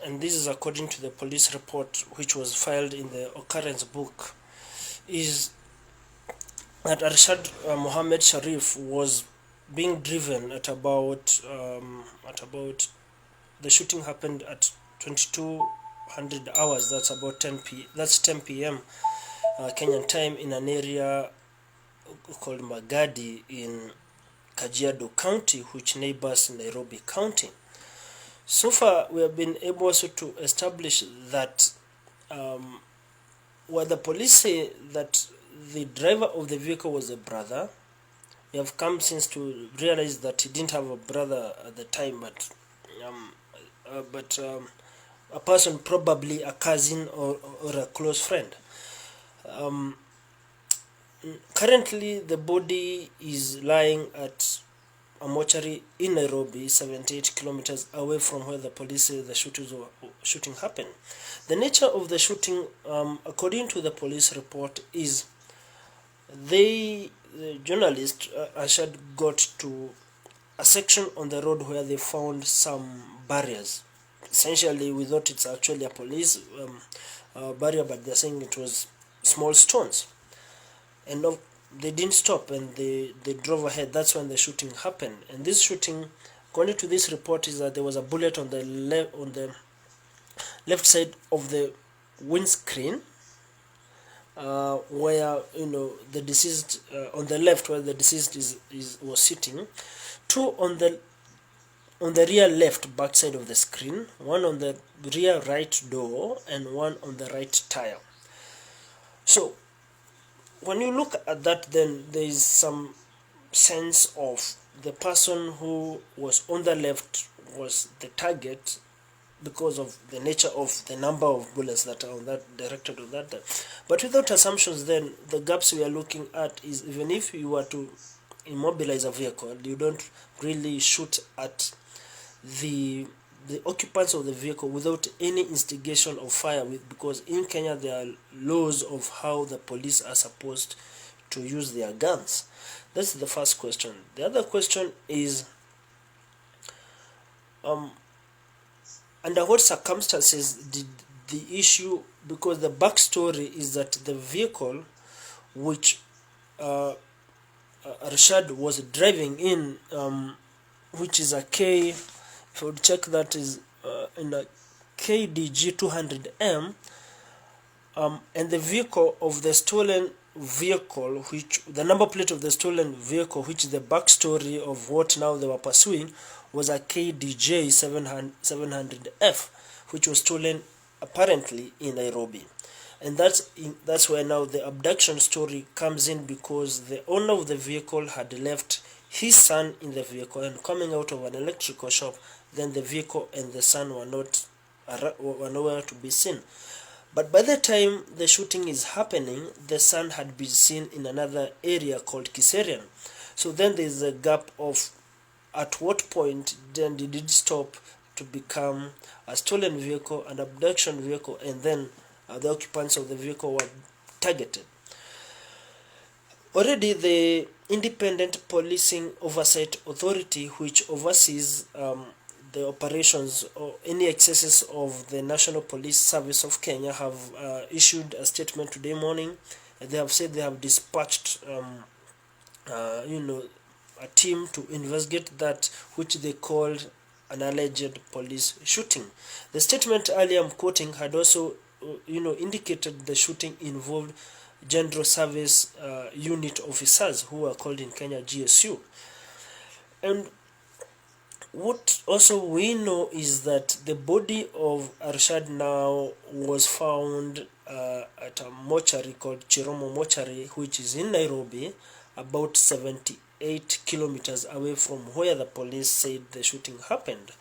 and this is according to the police report which was filed in the occurrence book, is that ارشد Mohammed Sharif was being driven at about the shooting happened at 2200 hours. That's about 10 p.m. Kenyan time, in an area called Gadi in Kajiado County, which neighbors Nairobi County. So far, we have been able also to establish that where the police say that the driver of the vehicle was a brother, we have come since to realize that he didn't have a brother at the time, but a person, probably a cousin or a close friend. Currently, the body is lying at a mortuary in Nairobi, 78 kilometers away from where the police say the shooting happened. The nature of the shooting, according to the police report, is the journalist ارشد got to a section on the road where they found some barriers. Essentially, we thought it's actually a police barrier, but they're saying it was small stones. And they didn't stop, and they drove ahead. That's when the shooting happened. And this shooting, according to this report, is that there was a bullet on the left side of the windscreen, where the deceased on the left, where the deceased was sitting. Two on the rear left back side of the screen, one on the rear right door, and one on the right tire. So when you look at that, then there is some sense of the person who was on the left was the target because of the nature of the number of bullets that are on that directed on that. But without assumptions, then the gaps we are looking at is, even if you were to immobilize a vehicle, you don't really shoot at the occupants of the vehicle without any instigation of fire, because in Kenya there are laws of how the police are supposed to use their guns. That's the first question. The other question is, under what circumstances did the issue, because the backstory is that the vehicle which ارشد was driving in, which is a if I would check, that is in a KDG 200M, and the vehicle of the stolen vehicle, which the number plate of the stolen vehicle, which is the backstory of what now they were pursuing, was a KDJ 700F, which was stolen apparently in Nairobi. And that's where now the abduction story comes in, because the owner of the vehicle had left his son in the vehicle, and coming out of an electrical shop, then the vehicle and the son were nowhere to be seen. But by the time the shooting is happening, the son had been seen in another area called Kiserian. So then there is a gap of at what point then did it stop to become a stolen vehicle, an abduction vehicle, and then the occupants of the vehicle were targeted. Already the Independent Policing Oversight Authority, which oversees the operations or any excesses of the National Police Service of Kenya, have issued a statement today morning. They have said they have dispatched a team to investigate that which they called an alleged police shooting. The statement earlier I'm quoting had also indicated the shooting involved General Service Unit officers, who are called in Kenya GSU. And what also we know is that the body of ارشد now was found at a mortuary called Chiromo Mortuary, which is in Nairobi, about 78 kilometers away from where the police said the shooting happened.